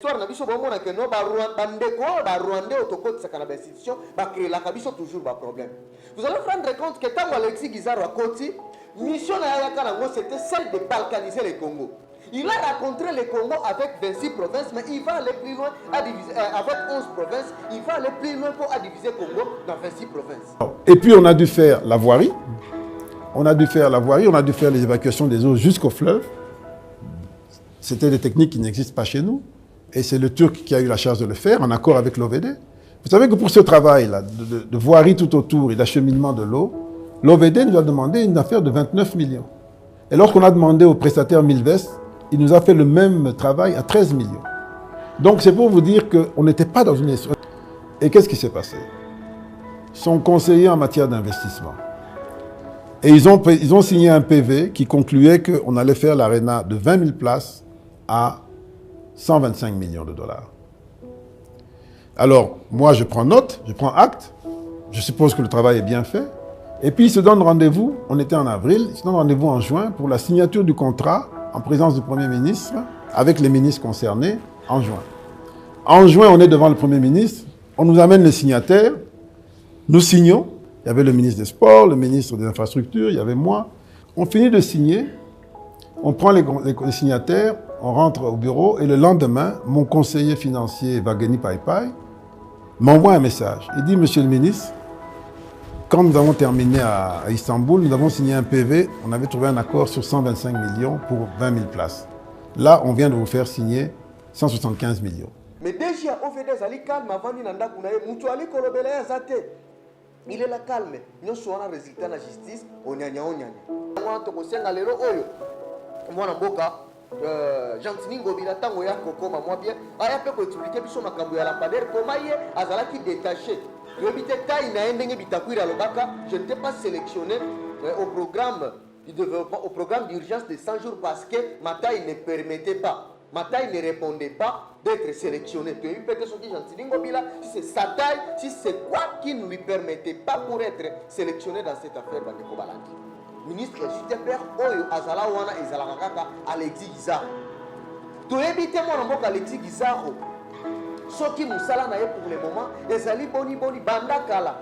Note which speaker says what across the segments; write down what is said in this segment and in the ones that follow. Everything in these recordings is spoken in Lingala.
Speaker 1: Histoire na biso bomona que no ba Rwandais autocote sa kana institution ba créer la biso toujours ba problème. Vous allez vous rendre compte que tant Alexis Guizaro a Koti, mission na ya kana c'était celle de balkaniser le Congo. Il a rencontré le Congo avec 26 provinces, mais il va aller plus loin à diviser, avec 11 provinces, il va aller plus loin pour diviser le Congo dans 26 provinces.
Speaker 2: Et puis on a dû faire la voirie, on a dû faire les évacuations des eaux jusqu'au fleuve. C'était des techniques qui n'existent pas chez nous. Et c'est le Turc qui a eu la charge de le faire, en accord avec l'OVD. Vous savez que pour ce travail-là, de voirie tout autour et d'acheminement de l'eau, l'OVD nous a demandé une affaire de 29 millions. Et lorsqu'on a demandé au prestataire Milvest, il nous a fait le même travail à 13 millions. Donc c'est pour vous dire qu'on n'était pas dans une... Et qu'est-ce qui s'est passé? Ils sont conseillers en matière d'investissement. Et ils ont signé un PV qui concluait qu'on allait faire l'aréna de 20 000 places à 125 millions de dollars. Alors, moi, je prends note, je prends acte, je suppose que le travail est bien fait, et puis ils se donnent rendez-vous, on était en avril, ils se donnent rendez-vous en juin pour la signature du contrat en présence du Premier ministre, avec les ministres concernés, en juin. En juin, on est devant le Premier ministre, on nous amène les signataires, nous signons, il y avait le ministre des Sports, le ministre des Infrastructures, il y avait moi, on finit de signer, on prend les signataires, on rentre au bureau et le lendemain, mon conseiller financier, Vageni Paipai, m'envoie un message. Il dit, Monsieur le ministre, quand nous avons terminé à Istanbul, nous avons signé un PV, on avait trouvé un accord sur 125 millions pour 20 000 places. Là, on vient de vous faire signer 175 millions.
Speaker 1: Mais déjà, au fait des ali calme avant d'inanda kunaye, mutuali kolobela ya zate. Il est là calme. Nous sommes un résultat de la justice, on y a. Moi, to kosenga lelo oyo. Moi na boka. Jean-Tini Ngobila tango ya kokoma moi bien aya pe ko expliquer biso makambo ya lampadaire comment ye azalaki détaché yobite taille na ndenge bitakwira lobaka je n'étais pas sélectionné au programme du développement au programme d'urgence de 100 jours parce que ma taille ne permettait pas ma taille ne répondait pas d'être sélectionné que il peut que son Jean-Tini Ngobila si c'est sa taille si c'est quoi qui ne lui permettait pas pour être sélectionné dans cette affaire Bandeko Balaki ministre Super Oyo Azala Wana Ezala Kaka Alexis Guizaro. Tu évites mon amour Alexis Guizaro. Ce qui nous sala nae pour le moment, Ezali Boni Banda Kala.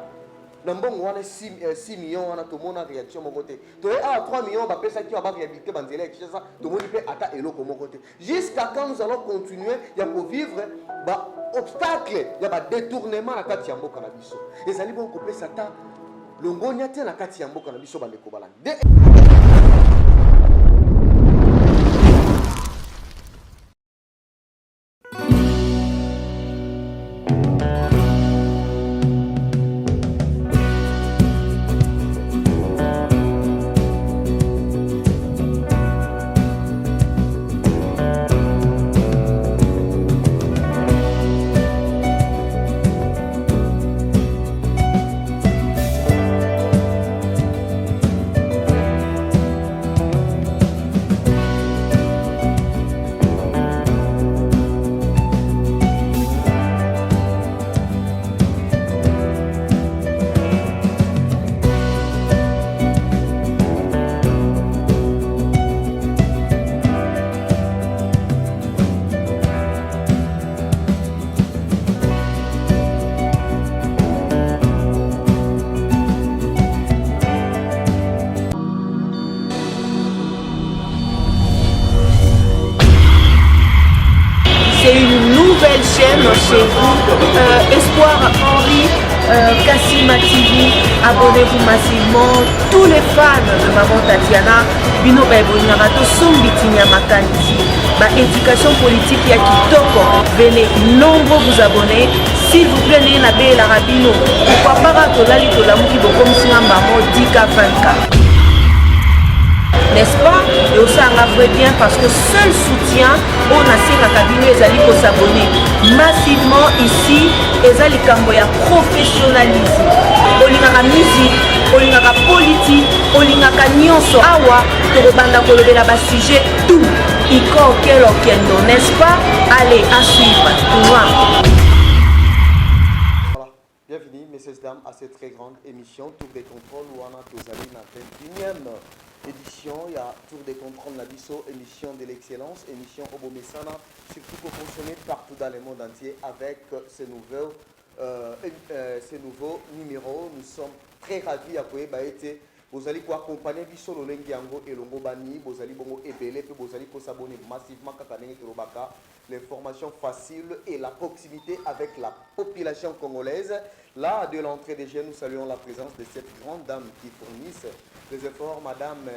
Speaker 1: Nambong Wana 6 millions, on a tout le monde en réaction mon côté. Tu es à 3 millions, bah personne qui va réhabiliter Banzela et tout ça, tout le monde peut attaquer Elo comme mon côté. Jusqu'à quand nous allons continuer, il y a pour vivre, bah obstacle, il y a bah détournement à la Katiambo Canabiso. Ezali Bon Coupé Satan. Longonia tena kati ya mboka na biso bandeko balani.
Speaker 3: Chaîne chez vous, Espoir Henri, Kassima TV, abonnez-vous massivement, tous les fans de Maman Tatiana, Bino Baibonarato, Sombitinia Makanti, ma éducation politique ya Kitoko, venez nombreux vous abonner, s'il vous plaît, n'ayez pas la rabino, pourquoi pas ratolali tolamuki bokom sinambamo 10K 20K. N'est-ce pas? Et aussi un vrai bien parce que seul soutien on a ces cabines les alliés pour s'abonner massivement ici les alliés camboya professionnalisme olingaka musique olingaka politique olingaka nyonso awa tokobanda kolobela ba sujet tout iko kelo kendo n'est-ce pas? Allez à suivre.
Speaker 1: Voilà. Bienvenue messieurs et dames à cette très grande émission Tour des contrôles où on a tous amis la 21e édition, il y a Tour des contrôles Nabiso, émission de l'excellence, émission Obomesana, surtout pour fonctionner partout dans le monde entier avec ces nouveaux numéros. Nous sommes très ravis à pouvoir être. Vous allez accompagner Biso Lolengi Yango et Longo Bani, vous allez bongo ébélé, puis vous allez s'abonner massivement à Kirobaka. L'information facile et la proximité avec la population congolaise. Là, de l'entrée des jeunes, nous saluons la présence de cette grande dame qui fournissent les efforts, Madame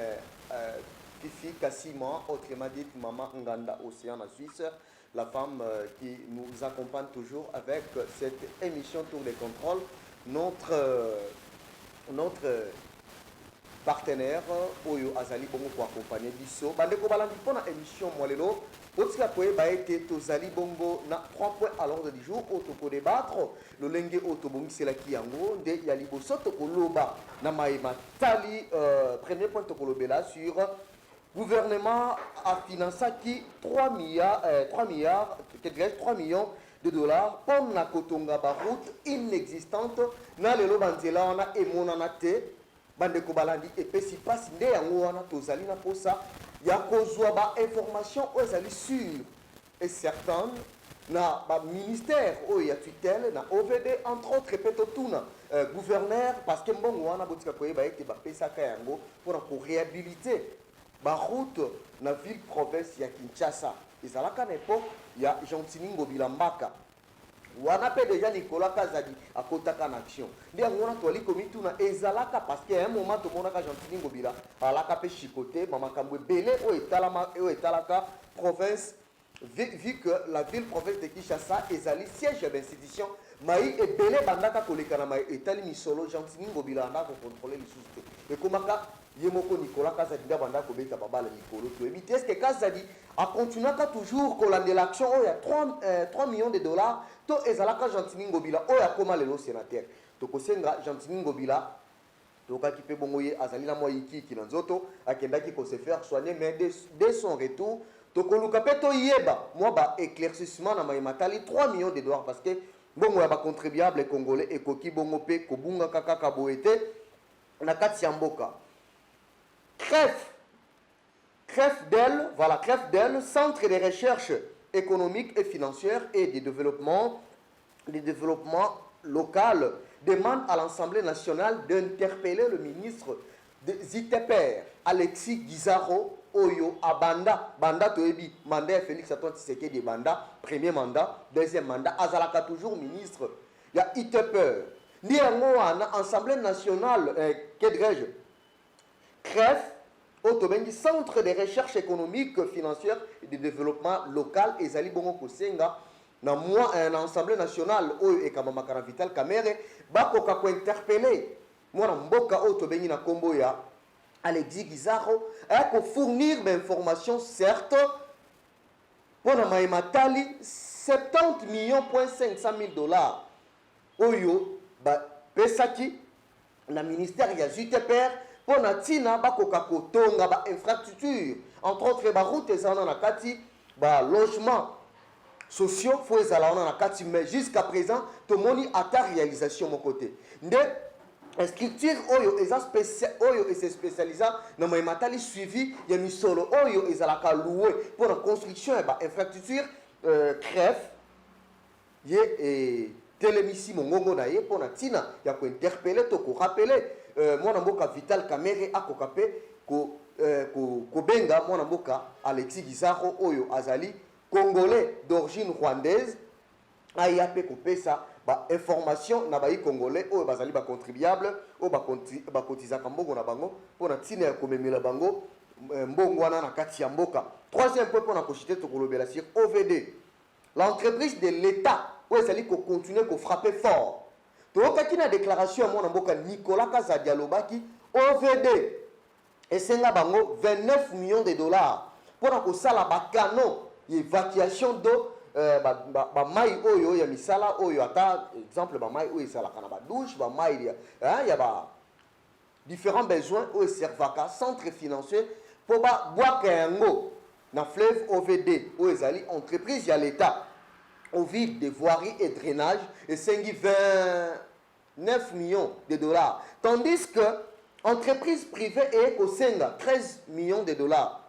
Speaker 1: Fifi Kassima, autrement dit Maman Nganda Océan en Suisse, la femme qui nous accompagne toujours avec cette émission Tour des contrôles. Notre partenaire Oyo Azali Bongo pour accompagner Bisso. Bandeko balandi pour la émission Moalelo. Otika Koe Baete Tozali Bongo na 3 points à l'ordre du jour. Otoko débattre. Le Lenge Otobongi c'est la Kiango. De Yalibo Sotoko Loba. Na Maïma Tali. Premier point Tokolobela sur gouvernement a financé qui 3 millions de dollars pour la Kotonga Baroute inexistante. Na Lelo Banzela on a Emonanate. Bandeko balandi epesi pasi nde yango wana tozali na posa ya kozwa ba information oyo ezali sûre et certaine na ba ministère oyo ya tutelle na OVD entre autres pe totuna gouverneur parce que mbongo wana botika koyeba ete bapesaka yango mpona koréhabilite baroute na ville province ya Kinshasa ezalaka na époque ya Gentini Ngobila Mbaka wana pe déjà Nicolas Kazadi akotaka na action ndi yango wana toali komituna ezalaka parce que à un moment tomonaka Gentini Ngobila alaka pe chicoté mamakambo ebele oyo etalaka province vu que la ville province de Kinshasa ezali siège d'institution mai ebele bandaka koleka na mai etali misolo Gentini Ngobila andaka contrôler lisusu te ekomaka ye moko Nicolas Kazadi nda bandaka kobeta babala mikolo toyebi te est-ce que Kazadi a continué toujours kolanda l'action oyo ya 3 millions de dollars to ezalaka Gentini Ngobila oyo akoma lelo sénateur tokosenga Gentini Ngobila tokaki pe bongo ye azali na mwa yiki na nzoto akendaki ko se faire soigner mais dès son retour tokoluka pe to yeba mwa ba éclaircissement na maimatali 3 millions de dollars parce que bongo ya ba contribuable congolais ekoki bongo pe kobunga kaka boete na kati ya mboka Crève d'elle, Centre de recherche économique et financière et de développement local, demande à l'Assemblée nationale d'interpeller le ministre de Ziteper, Alexis Guizaro, Oyo, Abanda, Banda Toebi, mandat Félix Antoine Tshisekedi Banda, premier mandat, deuxième mandat, Azalaka toujours ministre, il y a Iteper. Ni en Assemblée nationale, qu'est-ce Crève, Otobengi, Centre de recherche économique, financière et de développement local, et Zali Bongo Kosenga, na moi, un Assemblée nationale, Oyo et Kamamakara Vital Kamere, Bakoka ko interpellé, moi, Mboka Otobengi na Komboya, Alexis Guizaro, pour fournir des informations, certes, pour la Maïmatali, 70 millions, 500 000 dollars, Oyo, Pesaki, le ministère Yazuteper, pour na tina bakoka kotonga ba infrastructure entre autres ba route ezana na kati ba logement sociaux faut ezala na kati mais jusqu'à présent tomoni ata réalisation mon côté nde structure oyo eza oyo est spécialisé na matali suivi ya misolo oyo ezala ka louer pour la construction ba infrastructure crève ye telemisi mongongo na ye pour na tina ya ko interpeller to ko rappeler mwana mboka Vital Kamere akokape ko benga mwana mboka Alexis Guizaro oyo azali congolais d'origine rwandaise ayape ko pesa ba information na ba congolais oyo bazali ba contribuable oyo ba kotiza mbongo na bango pona tina ya komemela bango mbongo wana na kati ya mboka. Troisième point pona ko chiter to kolobela sur OVD, l'entreprise de l'État oyo ezali ko continuer ko frapper fort. Tokaki na déclaration ya mwana mboka Nicolas Kazadi alobaki OVD esenga bango 29 millions de dollars pour kosala ba canon évacuation d'eau ba mai oyo ya misala oyo ata exemple ba mai oyo esalaka na ba douche ba mai ya ba différents besoins oyo servaka centre financier pour ba boaka yango na fleuve OVD oyo ezali entreprise ya l'État au vide de voirie et drainage et 29 millions de dollars. Tandis que entreprise privée et kosenga 13 millions de dollars.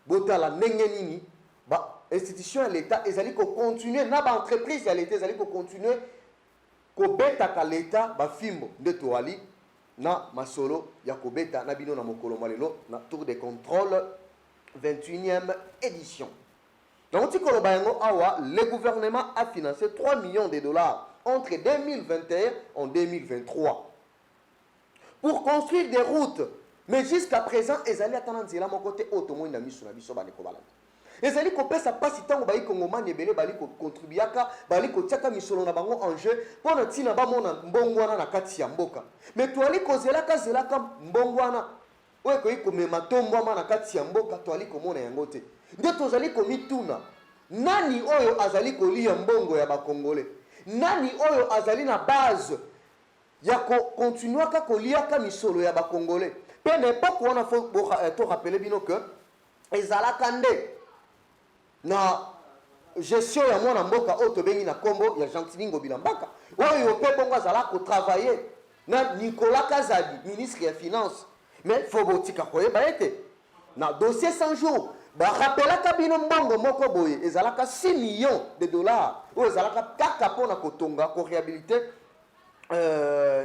Speaker 1: Botala nengenini, ba institution à l'État, ezali ko continuer na ba entreprise à l'État, ezali ko continuer ko beta ka l'État ba fimbo de toali na masolo ya ko beta na bino na mokolo malelo na tour de contrôle 21e édition. Donc le gouvernement a financé 3 millions de dollars entre 2021 et 2023 pour construire des routes. Mais jusqu'à présent, ils allaient attendre de mon côté automobile na miso na biso ba lekobala. Ils allaient couper sa passe tant ba ikongoma nebele ba liko contribuaka ba liko tiaka misolo na bango en jeu pour na tina ba mona mbongwana na kati ya mboka. Mais toali kozelaka zelaka mbongwana oye ko ikomema tombwa na kati ya mboka toali komona yango te. Nde tozali komituna nani oyo azali kolia mbongo ya bakongole, nani oyo azali na base ya continuer ka koliaka misolo ya bakongole. Pe n'importe quoi on a fait to rappeler bino que ezalaka nde na gestion ya mwana mboka oyo tobengi na kombo ya Gentili Ngobila Mbaka oyo pe bongo azala ko travailler na Nicolas Kazadi, ministre ya finance. Mais faut botika koyeba ete na dossier 100 jours ba rappelaka bino mbongo moko boye ezalaka 6 millions de dollars oyo ezalaka kaka pona kotonga ko réhabiliter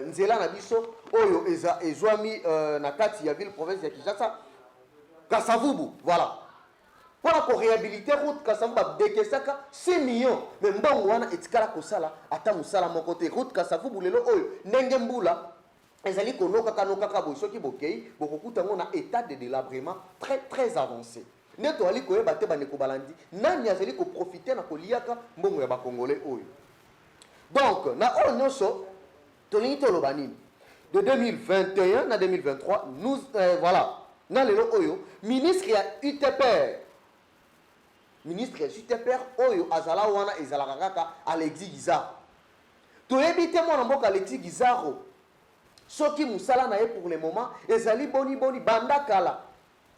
Speaker 1: nzela na biso oyo ezwami na kati ya ville province ya Kinshasa Kasavubu, voilà. Pour ko réhabiliter route Kasavubu ba dekesaka 6 millions mais mbongo wana etikala kosala ata musala moko te. Route Kasavubu lelo oyo ndenge mbula ezali konoka kanoka ka boy soki bokei bokokuta ngo na état de délabrement très avancé. Neto ali koyeba te bandeko balandi nani azali ko profiter na koliaka mbongo ya bakongolais oyo. Donc na oyo nyonso tolingi toloba nini de 2021 à 2023 nous voilà na lelo oyo ministre ya UTPR oyo azala wana ezalaka kaka Alexis Guizard toyebi te mwana mboka Alexis Guizard soki musala na ye pour le moment ezali boni banda kala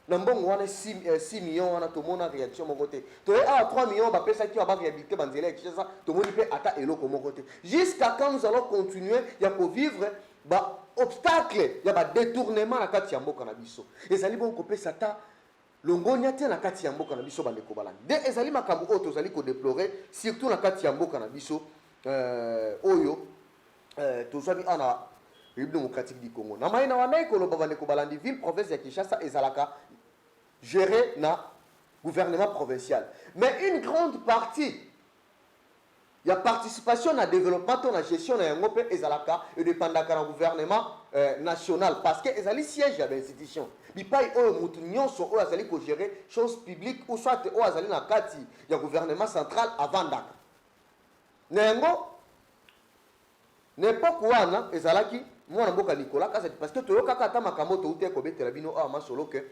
Speaker 1: na mbongo wana 6 millions wana tomona réaction moko te toye a 3 millions ba pesa ki ba réhabiliter banzela ya Kinshasa tomoni pe ata eloko moko te jusqu'à quand nous allons continuer ya ko vivre ba obstacle ya ba détournement na kati ya mboka na biso ezali bon ko pesa ta longonya te na kati ya mboka na biso bandeko balani de ezali makambo oyo tozali ko déplorer surtout na kati ya mboka na biso oyo tozali ana République démocratique du Congo. Na maina wana ikoloba bandeko balandi ville province ya Kinshasa ezalaka géré na gouvernement provincial. Mais une grande partie ya participation na développement na gestion na yango pe ezalaka et dépendaka na gouvernement national parce que ezali siège ya institution. Bipai oyo mutu nyonso oyo azali ko gérer choses publiques ou soit oyo azali na kati ya gouvernement central avandaka. Na yango n'importe wana ezalaki mwana mboka Nicolas Kazadi parce que toyoka kata makambo to ute ko betela bino a masolo que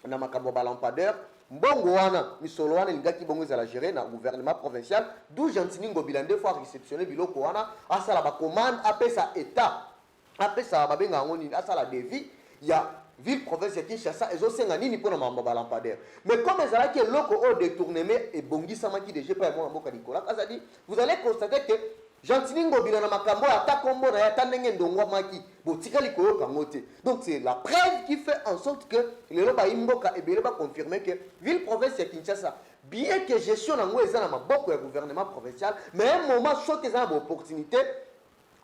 Speaker 1: na makambo ba lampadaire mbongo wana misolo wana lingaki bongo ezala gérer na gouvernement provincial d'où Gentili Ngobila deux fois réceptionné biloko wana asala ba commande apesa état apesa babenga ngoni asala devis ya ville province ya Kinshasa ezosenga nini pona mambo ba lampadaire mais comme ezalaki loko au détournement et bongisa maki déjà pas mwana mboka Nicolas Kazadi vous allez constater que Gentili Ngobila na makambo ata kombo na ata ndenge ndongwa maki botikali koyoka ngote. Donc c'est la preuve qui fait en sorte que les loba imboka ebele ba confirmer que ville province ya Kinshasa bien que gestion nango eza na maboko ya gouvernement provincial mais un moment choc eza na opportunité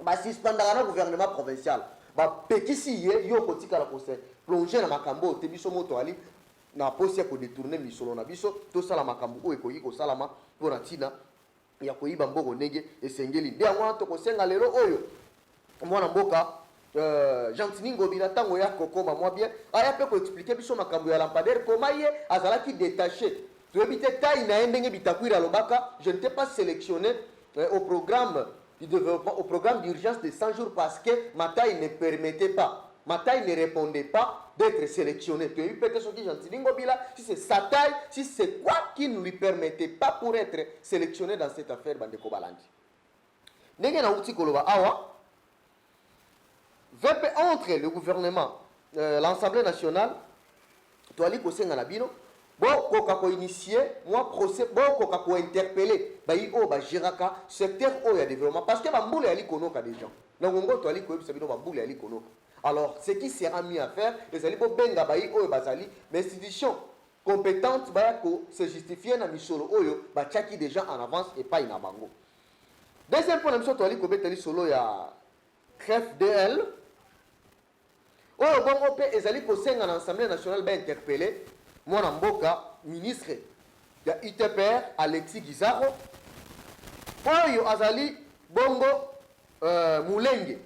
Speaker 1: ba suspendara na gouvernement provincial ba pekisi ye yo kotikala ko se plonger na makambo te biso moto ali na posi ya ko détourner misolo na biso to sala makambo oyo ko yiko salama pour tina ya koyiba mboko ndenge esengeli nde yango to kosenga lelo oyo mwana mboka Gentili Ngobila tango ya kokoma mwa bien aya pe ko expliquer biso makambo ya lampadaire comment ye azalaki détaché to ebite taille na ndenge bitakwira lobaka je n'étais pas sélectionné au programme du développement au programme d'urgence de 100 jours parce que ma taille ne permettait pas ma taille ne répondait pas d'être sélectionné. Tu as eu peut-être ce qui Gentili Ngobila, si c'est sa taille, si c'est quoi qui ne lui permettait pas pour être sélectionné dans cette affaire Bandeko Balandi. Ndenge na uti koloba awa, VP entre le gouvernement, l'Assemblée nationale, tu as dit que c'est un abino, bon, koka ko initier, moi procès, bon, koka ko interpeller, bayi o ba jiraka secteur o ya développement parce que ba mboule ali konoka des gens. Na ngongo to ali ko ebisa bino ba mboule ali konoka. Alors, ce qui sera mis à faire, les alliés benga bayi oyo bazali, mais institution compétente baya ko se justifier na misolo oyo ba tchaki déjà en avance et pas ina bango. Deuxième point, nous avons dit solo ya FDL. Oyo bon ope ezali ko senga na Assemblée nationale ba interpellé mwana mboka ministre ya ITPR Alexis Gizaro. Oyo azali bongo Mulenge.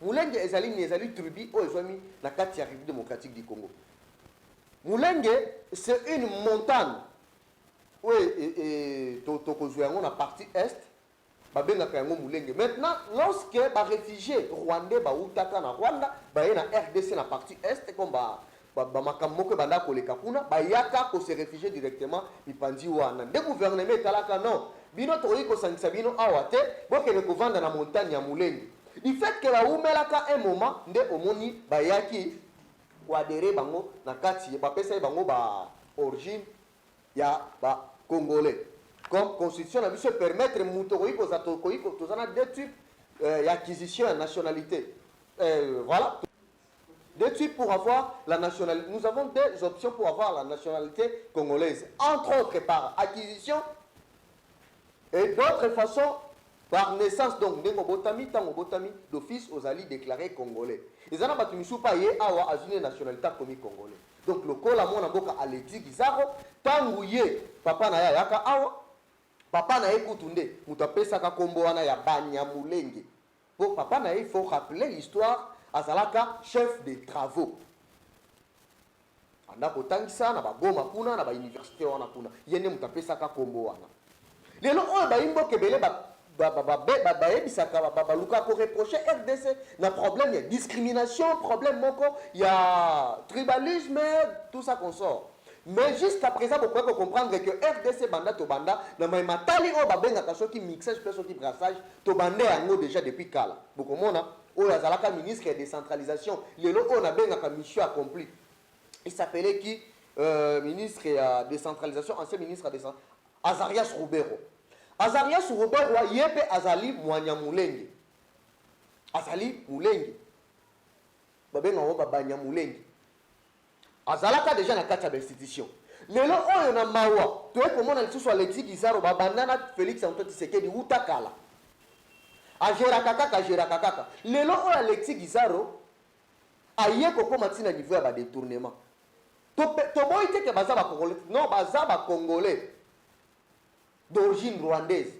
Speaker 1: Mulenge ezali tribu oyo ezwami na kati ya République démocratique du Congo. Mulenge c'est une montagne. Oui, tokozwa na partie est. Maintenant, lorsque les réfugiés rwandais bautaka na Rwanda, ba na RDC na partie est comme makamoko banda koleka kuna, ba yaka ko se réfugier directement mipandi wana. De gouvernement talaka non. Bino toyi ko sangisa bino awate, boke le kovanda na montagne ya Mulenge. Du fait que la umelaka un moment nde omoni ba yaki wa adhérer bango na kati ba pesa bango ba origine ya ba congolais. Comme constitution a se permettre mutokoiko zatokoiko tozana deux types d'acquisition et nationalité. Voilà. Deux types pour avoir la nationalité. Nous avons deux options pour avoir la nationalité congolaise. Entre autres par acquisition et d'autres façons par naissance. Donc, Botami, Tango Botami, d'office aux alliés déclarés congolais. Ils en ont battu Misupa Ye Awa à une nationalité comme congolais. Donc, le col à mon aboka Alexis Gizaro, Tango Ye, Papa Naya Yaka Awa. Papa na ekutunde mutapesa ka kombo wana ya Banyamulenge. Bon papa na il faut rappeler l'histoire azalaka chef des travaux. Anda kotangisa na ba goma kuna na ba université wana kuna. Yene mutapesa ka kombo wana. Lelo oyo ba imbo kebele ba ebisaka ba luka ko reprocher RDC na problème ya discrimination, problème moko ya tribalisme, tout ça qu'on sort. Mais jusqu'à présent, vous pouvez comprendre que RDC Banda Tobanda, dans ma matali o babenga kaso qui mixage plus qui brassage, Tobanda yango déjà depuis kala. Vous comprenez? O yazalaka ministre de décentralisation, lelo on a benga ka mission accompli. Il s'appelait qui ministre de décentralisation, ancien ministre de décentralisation, Azarias Roubero. Azarias Roubero yepe azali Mwanyamulenge. Azali Mulenge. Babenga o Banyamulenge. Azalaka déjà na kati ya institution. Lelo oyo na mawa, toye komona lisusu Alexis Gizaro babandana Félix Antoine Tshisekedi utakala. Ajera kaka. Lelo oyo Alexis Gizaro aye kokoma tina niveau ya ba détournement. Toboyi te ke baza ba congolais, non baza ba congolais d'origine rwandaise.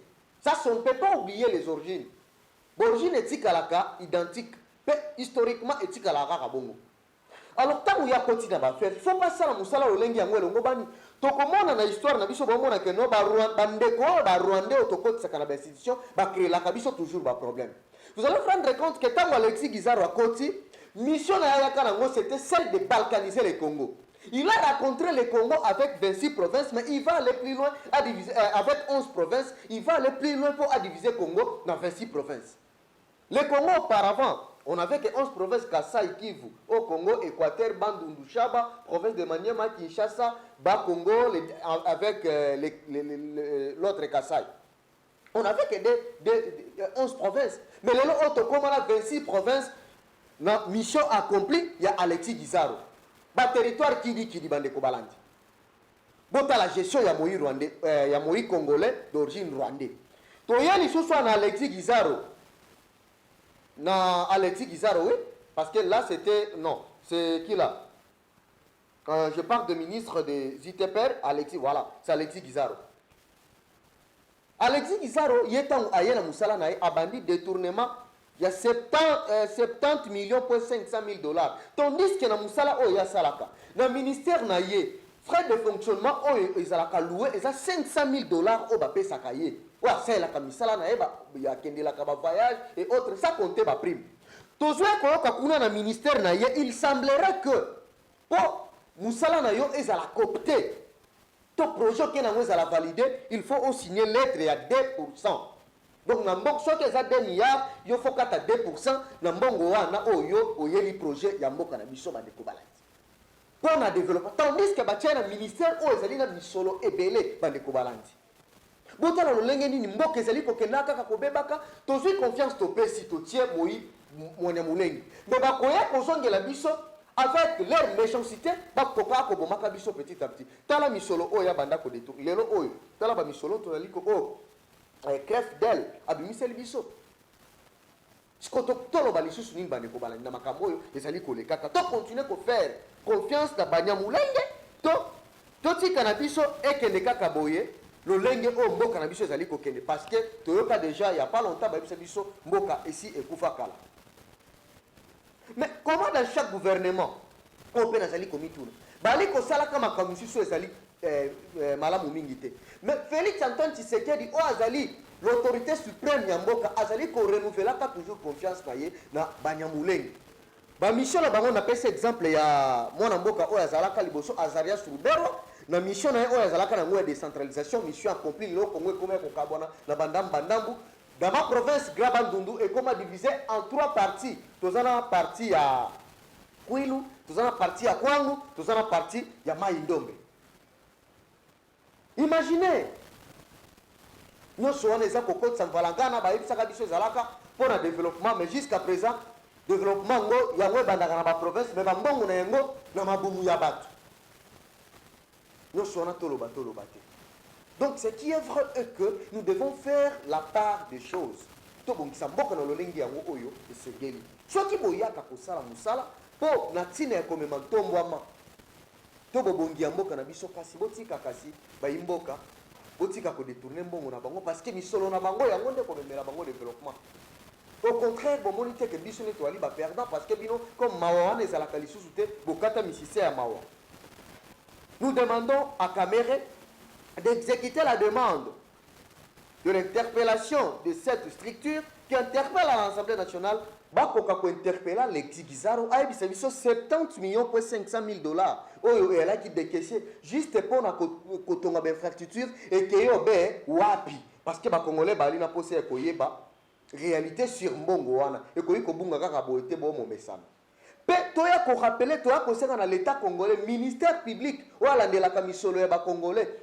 Speaker 1: Ça on ne peut pas oublier les origines. D'origine etikalaka identique, historiquement etikalaka bongo. Alors tant qu'il y a continué à faire, il faut pas ça la musala olengi yango elongo bani. Tokomona na histoire na biso bomona que no ba Rwandais Rwandais otokoti sakana ba institution ba créer la kabiso toujours ba problème. Vous allez prendre compte que tant Alexis Gizaro a koti mission na yaka nango c'était celle de balkaniser le Congo. Il a rencontré le Congo avec 26 provinces, mais il va aller plus loin à diviser avec 11 provinces, il va aller plus loin pour diviser Congo dans 26 provinces. Le Congo auparavant, on avait que 11 provinces, Kassai, Kivu, au Congo, Équateur, Bandundu, Chaba, province de Maniema, Kinshasa, Bas-Congo, avec l'autre Kassai. On avait que 11 provinces. Mais le autre, comme on a 26 provinces, la mission accomplie, il y a Alexis Gizaro. Le territoire qui dit Bande Kobalandi. Bon, la gestion, il y a Moïse Congolais d'origine rwandaise. Donc, il y a les choses sur Alexis Gizaro. Non, Alexis Gizaro, oui. Parce que là, c'était... Non, c'est qui là? Quand je parle de ministre des ITPR, Alexis, voilà. C'est Alexis Gizaro. Alexis Gizaro, il est en Ayana Moussala, a bandit détournement. Il y a 70 millions pour 500 000 dollars. Tandis que dans Moussala, il y a Salaka. Dans le ministère, frais de fonctionnement, ils ont loué 500 000 dollars au Bapé Sakaye. Ouais, c'est la camisala il y a Kende la voyage et autres, ça comptait ma prime. Tout ce qu'on a dans le ministère, il semblerait que pour Moussala Nayo, ils ont coopté. Tout projet qui a validé, il faut aussi signer lettre à 2%. Donc, dans le cas de 2 milliards, il faut 2%. Dans le cas de le projet, il y a un mission de Kobalati. Pour le développement. Tandis que le ministère, il y a un mission de Kobalati. botala lolenge nini mboka ezali kokenda kaka kobebaka tozwi confiance topesi totie moi mwana mulenge mais bakoya kozongela biso avec leur méchanceté bakoka kobomaka biso petit à petit tala misolo oyo banda ko détour lelo oyo tala ba misolo to yaliko o crève d'elle abimiseli biso sikoto toloba lisusu nini bandeko balandi na makambo oyo ezali kolekaka to continuer ko faire confiance na banyamulenge to tika na biso ekende kaka boye lolenge oyo mboka na biso ezali kokende parce que toyoka déjà il y a pas longtemps bayebisa biso mboka ici ekufa kala. Mais comment dans chaque gouvernement on peut nazali komituna bali kosala kama kamusiso ezali malamu mingi te mais Félix Antoine Tshisekedi o azali l'autorité suprême ya mboka azali ko renouveler toujours confiance na ye na banyamulenge ba mission na bango na pesa exemple ya mwana mboka o azalaka liboso Azarias Rubero na mission na o azalaka na ngwe décentralisation mission accomplie le Congo comme ko kabona na bandambu dans ma province Grabandundu est comme divisé en 3 parties. Tous en partie à Kwilu, tous en partie à Kwangu, tous en partie à Maïndombe. Imaginez, nous sommes les Akoko de Sanvalangana, pour le développement, mais jusqu'à présent, développement, il y a un province, mais il y a un yabat. Nous sommes Toloba. Donc ce qui est vrai est que nous devons faire la part des choses. Tobongisa mboka na lolengi yango oyo esengeli. Soki boyaka kosala musala po na tina ekomema ntombwama. Tobobongi ya mboka na biso kasi botika kasi bayimboka botika ko détourner mbongo na bango parce que misolo na bango yango nde komemela bango développement. Au contraire, bon monite que biso ne toali ba perdant parce que bino comme mawa wana ezalaka lisusu te bokata misise ya mawa. Nous demandons à Kamere d'exécuter la demande de l'interpellation de cette structure qui interpelle à l'Assemblée nationale. Bakoka ko interpella les Tigizaro a ebisa biso 70 millions pour 500 000 dollars. Oyo ela ki décaissé juste pour na kotonga ba infrastructure et que yo be wapi parce que ba congolais bali na posé ko yeba réalité sur mbongo wana et ko yiko bunga kaka boete bo mo mesana. Pe toya ko rappeler toya ko senga na l'état congolais ministère public wala de la kamisolo ya ba congolais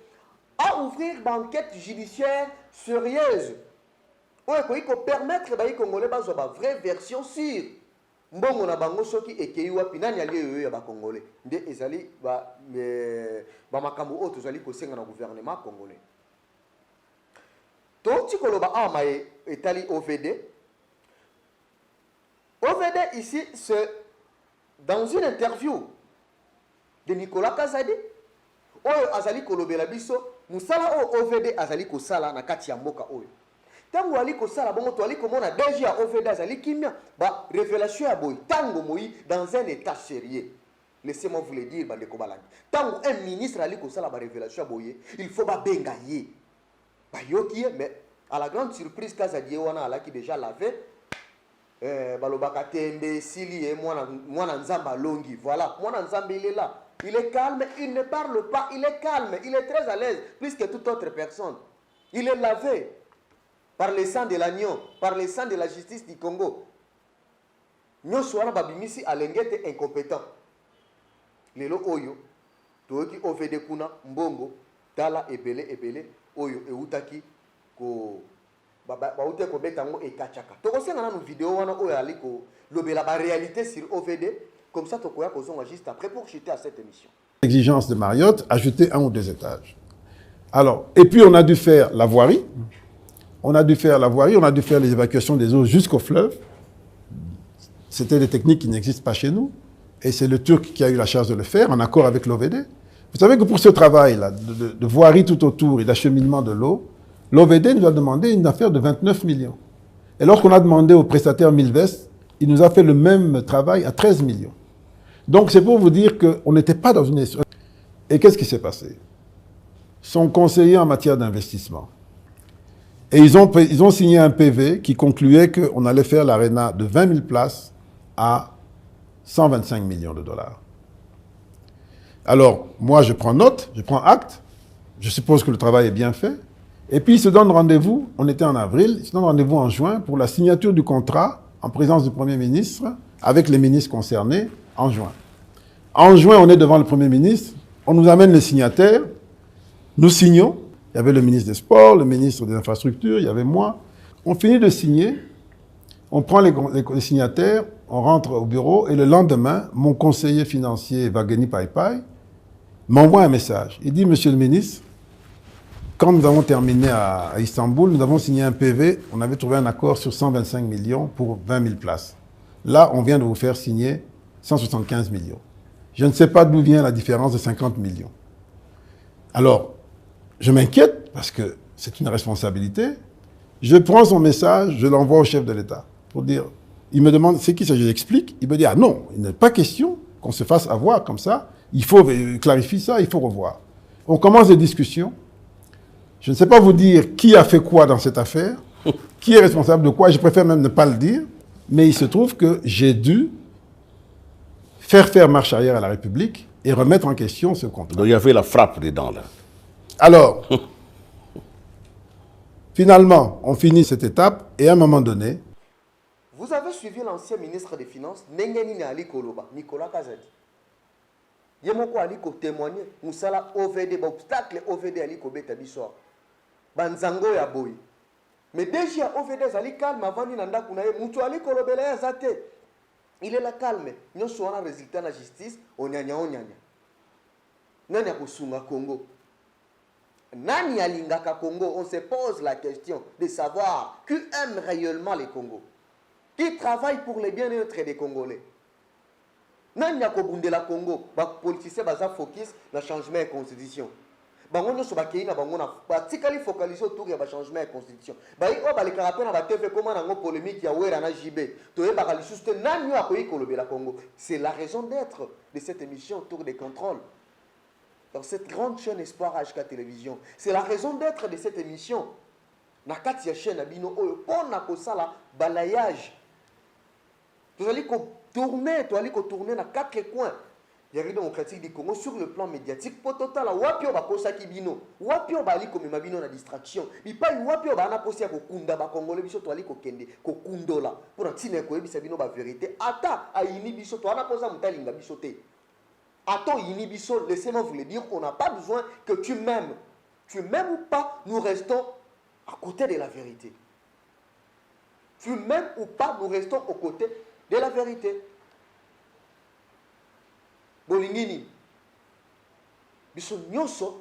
Speaker 1: à ouvrir une enquête judiciaire sérieuse. Il faut permettre aux Congolais de avoir une vraie version sur mbongo na bango soki ekei wapi nani ali ya ba Congolais. Nde ezali ba makambo oyo tozali kosenga na gouvernement congolais. To tikoloba amaye etali OVD. OVD ici c'est dans une interview de Nicolas Kazadi. Oyo azali kolobela biso musala o OVD azali kosala na kati ya mboka oyo. Tango ali kosala bongo to ali komona DG ya OVD azali kimia ba révélation ya boy tango moi dans un état sérieux. Laissez-moi vous le dire bande ko balandi. Tango un ministre ali kosala ba révélation ya boy, il faut ba benga ye. Ba yoki mais à la grande surprise Kazadi wana alaki déjà lavé balobaka tembe sili et mwana nzamba longi. Voilà, mwana nzamba il est là. Il est calme, il ne parle pas, il est calme, il est très à l'aise, plus que toute autre personne. Il est lavé par le sang de l'agneau, par le sang de la justice du Congo. Nous sommes babimisi à l'engete incompétent. Lelo oyo, toyoki ovede kuna mbongo, tala ebele, oyo eutaki ko baute ko betango ekachaka. Tokosenga na vidéo wana oyo aliko lobela ba réalité sur OVD. Comme ça, Tokoya Kozonga juste après pour chuter à cette émission.
Speaker 2: L'exigence de Mariotte, ajouter 1 ou 2 étages. Alors, et puis on a dû faire la voirie. On a dû faire les évacuations des eaux jusqu'au fleuve. C'était des techniques qui n'existent pas chez nous. Et c'est le Turc qui a eu la charge de le faire, en accord avec l'OVD. Vous savez que pour ce travail-là, de voirie tout autour et d'acheminement de l'eau, l'OVD nous a demandé une affaire de 29 millions. Et lorsqu'on a demandé au prestataire Milvest, il nous a fait le même travail à 13 millions. Donc c'est pour vous dire qu'on n'était pas dans une... Et qu'est-ce qui s'est passé? Son conseiller en matière d'investissement. Et ils ont signé un PV qui concluait qu'on allait faire l'aréna de 20 000 places à 125 millions de dollars. Alors, moi je prends note, je prends acte, je suppose que le travail est bien fait. Et puis ils se donnent rendez-vous, on était en avril, ils se donnent rendez-vous en juin pour la signature du contrat en présence du Premier ministre, avec les ministres concernés, en juin. En juin, on est devant le Premier ministre, on nous amène les signataires, nous signons, Il y avait le ministre des Sports, le ministre des Infrastructures, il y avait moi. On finit de signer, on prend les signataires, on rentre au bureau et le lendemain, mon conseiller financier, Vageni Paipai, m'envoie un message. Il dit, monsieur le ministre, quand nous avons terminé à Istanbul, nous avons signé un PV, on avait trouvé un accord sur 125 millions pour 20 000 places. Là, on vient de vous faire signer 175 millions. Je ne sais pas d'où vient la différence de 50 millions. Alors, je m'inquiète parce que c'est une responsabilité. Je prends son message, je l'envoie au chef de l'État pour dire, il me demande c'est qui ça, je l'explique. Il me dit, ah non, il n'est pas question qu'on se fasse avoir comme ça. Il faut clarifier ça, il faut revoir. On commence des discussions. Je ne sais pas vous dire qui a fait quoi dans cette affaire, qui est responsable de quoi, je préfère même ne pas le dire, mais il se trouve que j'ai dû faire marche arrière à la République et remettre en question ce contrat.
Speaker 4: Donc il y avait la frappe dedans là.
Speaker 2: Alors, finalement, on finit cette étape et à un moment donné...
Speaker 1: Vous avez suivi l'ancien ministre des Finances, Nengeni Ali Koloba, Nicolas Kazadi. Yemoko Ali ko témoigner, Moussala OVD, obstacle OVD Ali ko beta biso. Banzango ya boy. Mais déjà OVD Zali calme avant ni nanda kunaye, mutu Ali Kolobele ya zate. Il est là calme. Nous sommes un résultat de la justice, on y a. Nani a kusunga Congo. Nani a lingaka Congo, on se pose la question de savoir qui aime réellement les Congos. Qui travaille pour le bien-être des Congolais. Nani a kobundela Congo, les politiciens baza focus na changement de constitution. Bango no so bakei na bango na batikali focaliser autour ya ba changement de constitution. Ba iko ba le karape na ba TV comment na ngo polémique ya wera na JB. To yeba ka lisusu te nani a koyi kolobela Congo. C'est la raison d'être de cette émission autour des contrôles. Dans cette grande chaîne Espoir HK Télévision, c'est la raison d'être de cette émission. Na kati ya chaîne abino oyo pona ko sala balayage. Tu allez tourner dans 4 coins. Il y a une démocratique du Congo sur le plan médiatique. Pour total, wapio ba kosaki bino, wapio ba ali comme mabino na distraction. Il pas wapio ba na posia ko kunda ba Congolais biso to ali ko kende ko kundola. Pour antine ko ebisa bino ba vérité. Ata ayini biso to ana posa mutalinga biso te. Ato yini biso, laissez-moi vous le dire, on n'a pas besoin que tu m'aimes. Tu m'aimes ou pas, nous restons à côté de la vérité. Tu m'aimes ou pas, nous restons aux côtés de la vérité. Bolingini. Biso nyonso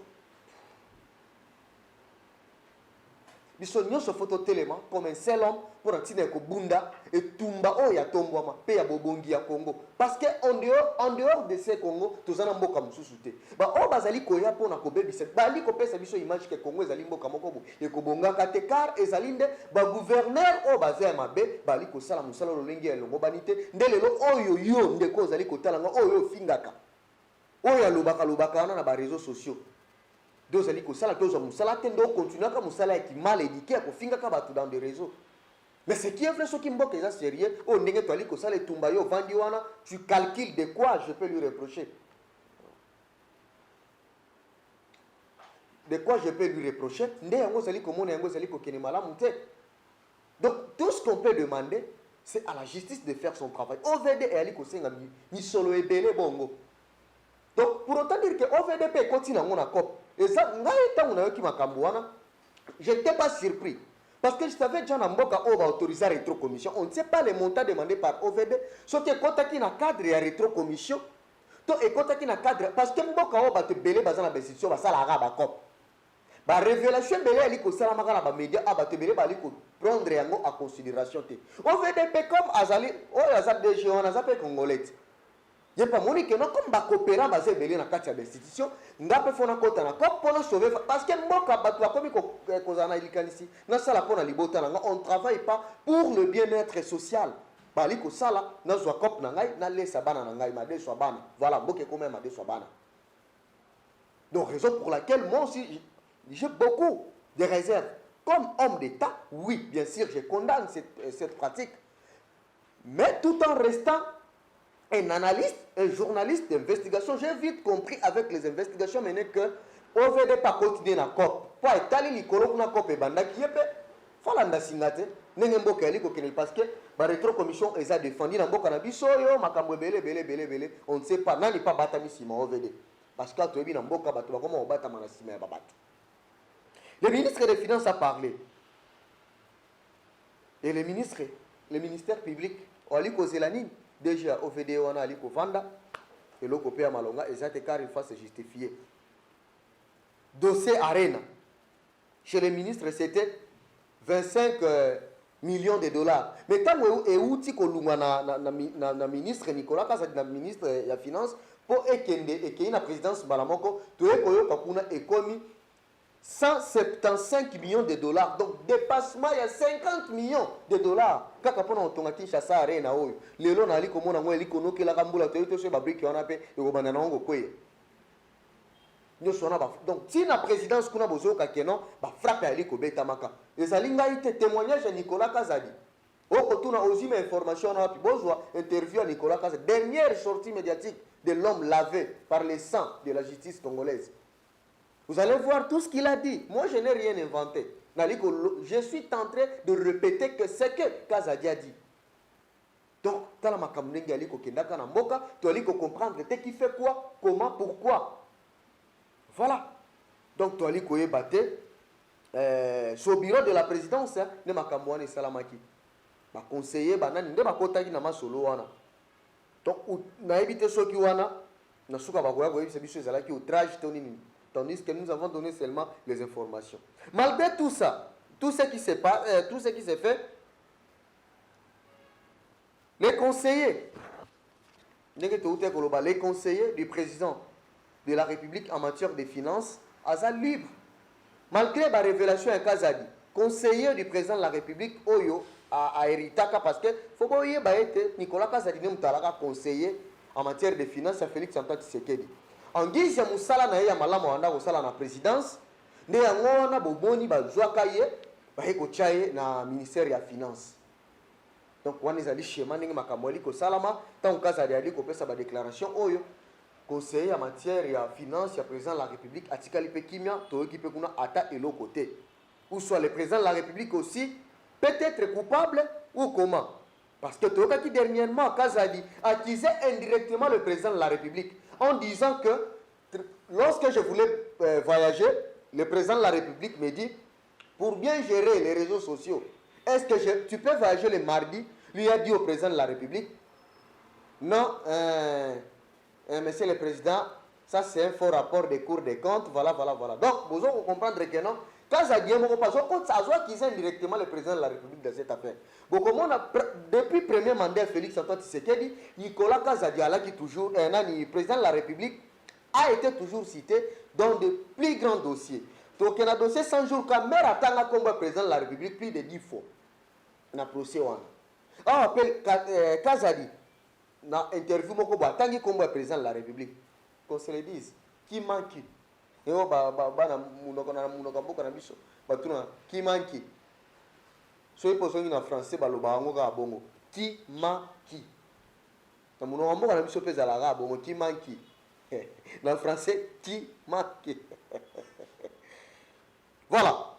Speaker 1: photo téléma comme un seul homme pour antine ko bunda et tumba o ya tombwama pe ya bobongi ya Congo parce que en dehors de ce Congo tozana mboka mususu te ba o bazali koya pona ko bebisa bali ko pesa biso image que Congo ezali mboka moko bo e ko bonga kate car ezalinde ba gouverneur o bazaya mabe bali ko sala musala lolengi ya longo banite ndelelo oyo yo ndeko ezali ko talanga oyo fingaka oyo lobaka wana na ba réseaux sociaux. Deux ali ko sala tozo musala tendo continuer ka musala qui mal éduqué ko finga ka batu dans des réseaux. Mais ce qui est vrai, ce qui mboka est sérieux, oh ndenge to ali ko sala tumba yo vandi wana, tu calcules de quoi je peux lui reprocher. De quoi je peux lui reprocher? Nde yango zali ko mona yango zali ko kene malamu te. Donc tout ce qu'on peut demander, c'est à la justice de faire son travail. OVD et ali ko senga ni solo ebele bongo. Donc pour autant dire que OVDP continue à mon accord. Et ça, je n'étais pas surpris. Parce que je savais déjà que on va autoriser la rétrocommission. On ne sait pas les montants demandés par OVD. Sauf que quand tu as un cadre de rétrocommission, tu as un cadre. Parce que Mboka va te belé dans la décision, va ça la rabat cop. La révélation belé ali ko sala makala ba média aba te belé ba ali ko prendre yango à considération te. OVDP comme azali, o azali de géant azapé congolais. Il n'y a pas mon que non comme ba coopérant basé belé na kati ya institution ngape fona kota na cop pour sauver parce que mboka batwa komi ko kozana ilikanisi na sala pona libota na on travaille pas pour le bien-être social bali ko sala na zwa cop na ngai na lesa bana na ngai ma de so bana voilà mboke comme ma de so bana. Donc raison pour laquelle moi aussi j'ai beaucoup de réserves comme homme d'État. Oui, bien sûr, je condamne cette pratique, mais tout en restant un analyste, un journaliste d'investigation. J'ai vite compris avec les investigations menées que OVD pas continuer na COP. Pour étaler les colons na COP et banda qui est falanda singate nengembo kali ko kenel parce que ba rétrocommission eza défendu na mboka na biso yo makambo belé on ne sait pas nani pas batami sima OVD parce que to ebi na mboka bato ba comment obata mana sima ya babatu. Le ministre des Finances a parlé. Et le ministère public, Aliko Zelanine, déjà au VDO, on a Aliko Vanda, et l'Okopé à Malonga, et ça, car il faut se justifier. Dossier Arena. Chez les ministres, c'était 25 millions de dollars. Mais tant que outil que na ministre Nicolas Kazadi, na ministre de la Finance, pour ekende et qu'il y a une présidence Balamoko, tout est qu'on a économisé 175 millions de dollars. Donc, dépassement, il y a 50 millions de dollars. Quand on a Kinshasa Arena, les lots, on a dit comment on a dit qu'on a dit qu'on a dit qu'on a dit qu'on a dit qu'on a dit qu'on a dit. Donc, si la présidence qu'on a besoin de frappe à l'Iko Betamaka. Les alinga été témoignage à Nicolas Kazadi. Au retour, on a aussi mes informations, on a besoin d'interview à Nicolas Kazadi. Dernière sortie médiatique de l'homme lavé par le sang de la justice congolaise. Vous allez voir tout ce qu'il a dit. Moi, je n'ai rien inventé. Je suis en train de répéter que ce que Kazadi a dit. Donc, tu as comprendre qui fait quoi, comment, pourquoi. Voilà. Donc, tu as dit qu'il sur le bureau de la présidence, ne m'a kamouane salamaki. Ma conseiller, ne m'a kotaki na ma solo wana. Donc, na évité ce qui wana, na souka bagoya goye biso ezalaki outrage tonini. Tandis que nous avons donné seulement les informations. Malgré tout ça, tout ce qui s'est fait, les conseillers du président de la République en matière de finances, Azal libre. Malgré la révélation à Kazadi, conseiller du président de la République, Oyo, à Eritaka, parce que faut que Nicolas Kazadi n'est pas conseiller en matière de finances à Félix Antoine Tshisekedi. En guise ya musala na ya malamu wanda ko sala na présidence, ne yango na boboni bazwaka ye, ba ko chaye na ministère ya finance. Donc wana ezali schéma ndenge makambo ali ko salama, tant Kazadi ali ko pesa ba déclaration oyo. Conseiller en matière de finance, le président de la République, Atikali Pekimia, Toyoki Pekuna, Ata et l'autre côté. Ou soit le président de la République aussi, peut-être coupable ou comment. Parce que Toyoki dernièrement, Kazadi, accusait indirectement le président de la République en disant que lorsque je voulais voyager, le président de la République me dit, pour bien gérer les réseaux sociaux, est-ce que tu peux voyager le mardi? Lui a dit au président de la République, non, monsieur le Président, ça c'est un faux rapport des cours des comptes, voilà. Donc, vous devez comprendre que non, quand ça dit, ça doit qu'ils aient directement le président de la République dans cette affaire. Donc, depuis le premier mandat, Félix Antoine Tshisekedi, Nicolas Kazadiala, qui toujours, le président de la République, a été toujours cité dans de plus grands dossiers. Donc, il y a un dossier 100 jours, quand même, attend comme président de la République plus de 10 fois. On a procès. On appelle Kazadi. Dans l'interview, je comme président de la République. Qu'on se le dise. Qui manque? Et qui manque? Si vous posez en français, qui manque? Qui manque? Dans le français, qui manque? Voilà.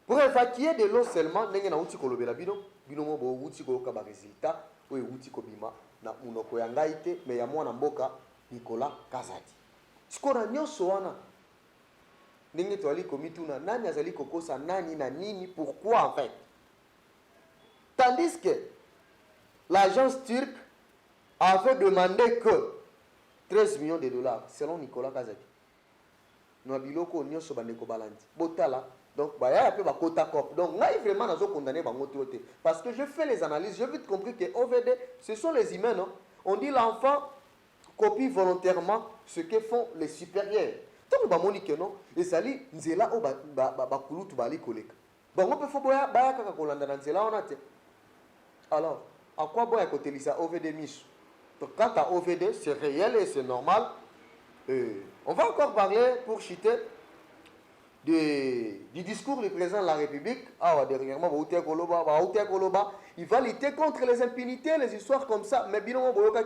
Speaker 1: Pour évacuer de l'eau seulement, vous avez un résultat. Oui, outi kobima na munoko ya ngaite me ya mwana mboka Nicolas Kazadi. Sikona nyoso wana. Ndenge toali komituna nani azali kokosa nani na nini, pourquoi en fait. Tandis que l'agence turque avait demandé que 13 millions de dollars selon Nicolas Kazadi. No biloko nyoso bandeko balandi. Botala. Donc, il y a un peu de quota cop. Donc, là, vraiment, nous avons condamné parce que je fais les analyses, j'ai vite compris que OVD, ce sont les humains. Non? On dit l'enfant copie volontairement ce que font les supérieurs. Tant que nous avons non, et ça dit, nous là où bakulutu bali koleka. Bon, on peut faire baya kaka kolanda dans cela on a. Alors, à quoi bon écouter ça OVD Miss? Donc, quant à OVD, c'est réel et c'est normal. On va encore parler pour chiter. Du discours du président de la République, dernièrement, il va lutter contre les impunités, les histoires comme ça. Mais bien, on a un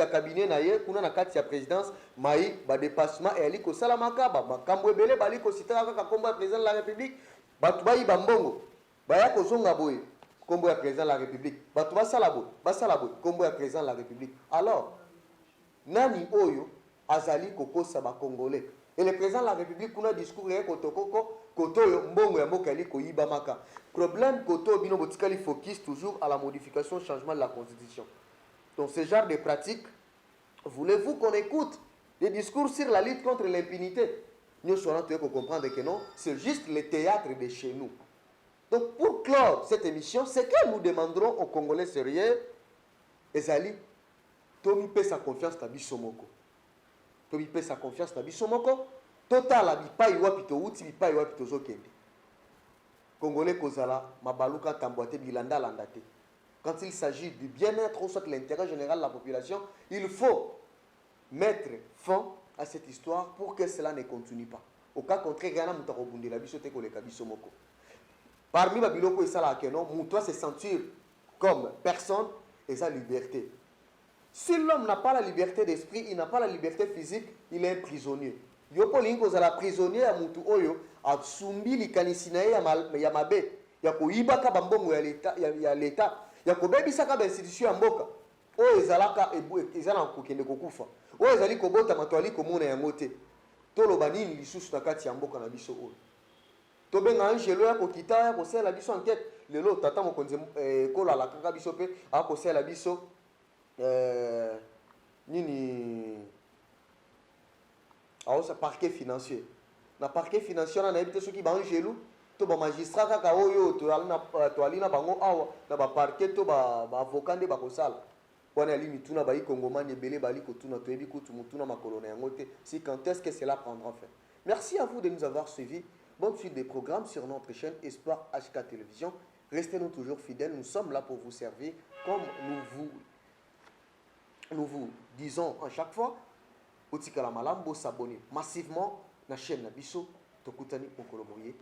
Speaker 1: cabinet, on a un présidence, maï, dépassement, et il y a salamaka, kambwebele, baliko sitaka comme président de la République, batubayi bambongo, bayako zonga boy, comme président de la République, batuba salabo, comme président de la République. Alors, nani oyo azali kokosa ba congolais. Et le président de la République, pour un discours, problème, il focus toujours à la modification, changement de la Constitution. Donc, ce genre de pratiques, voulez-vous qu'on écoute des discours sur la lutte contre l'impunité? Nous sommes comprendre que non, c'est juste le théâtre de chez nous. Donc, pour clore cette émission, c'est que nous demanderons aux Congolais sérieux, Ezali, Tomi paie sa confiance à Bissomoko. Tomi paie sa confiance à Bissomoko. Total, Abipa, Iwapito, Uti, Bipa, Iwapito, Zokende. Congolais, Kozala, Mabaluka, Tamboate, Bilanda, Landate. Quand il s'agit du bien-être ou soit l'intérêt général de la population, il faut mettre fin à cette histoire pour que cela ne continue pas. Au cas contraire, il y a un peu de bisote ko le kabisomoko. Parmi les biloko et ça que non, doit se sentir comme personne et sa liberté. Si l'homme n'a pas la liberté d'esprit, il n'a pas la liberté physique, il est un prisonnier. Yopo lingo za la prisonnier ya mutu oyo atsumbi likanisi na ya mabe ya koibaka bambongo ya l'État ya kobebisaka ba institution ya mboka oyo ezalaka ezala kokende kokufa oyo ezali kobota matwali komona yango te toloba nini lisusu na kati ya mboka na biso oyo tobenga angelo ya kokita ya kosala biso enquête lelo tata mokonzi kola la kaka biso pe akosala biso nini aosa parquet financier na parquet financier na ebite soki ba angelo to ba magistrat kaka oyo to alina bango awa na ba parquet to ba avocat nde bakosala wana ali mituna ba ikongomani ebele bali kotuna to ebi kutu mutuna makolo na yango te si quand est-ce que cela prendra fin. Merci à vous de nous avoir suivis. Bonne suite des programmes sur notre chaîne Espoir HK Télévision. Restez-nous toujours fidèles, nous sommes là pour vous servir comme nous vous disons à chaque fois. Otikala malambo s'abonner massivement à la chaîne Nabiso Tokutani Okolomoye.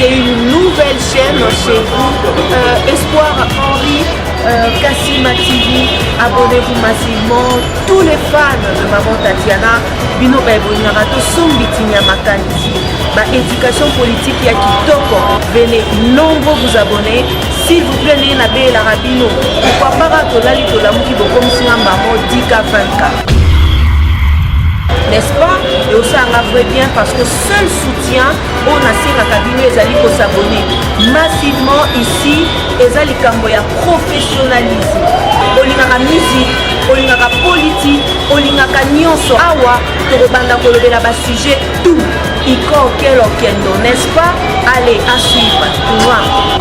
Speaker 3: C'est une nouvelle chaîne chez vous, Espoir Henri, Kassima TV. Abonnez-vous massivement. Tous les fans de Maman Tatiana, Bino Baibonarato, Sombitinia Makanisi, éducation politique ya Kitoko. Venez nombreux vous abonner. S'il vous plaît, n'ayez pas la rabino. Pourquoi pas que la lito la mouki bokom singa maman 10K 20K. N'est-ce pas? Et aussi on vrai bien parce que seul soutien on a si la cabine ezali ko s'abonner massivement ici ezali kambo ya professionnalisme olingaka musique olingaka politique olingaka nyonso awa tokobanda kolobela ba sujet tout iko kelo kendo, n'est-ce pas? Allez à suivre.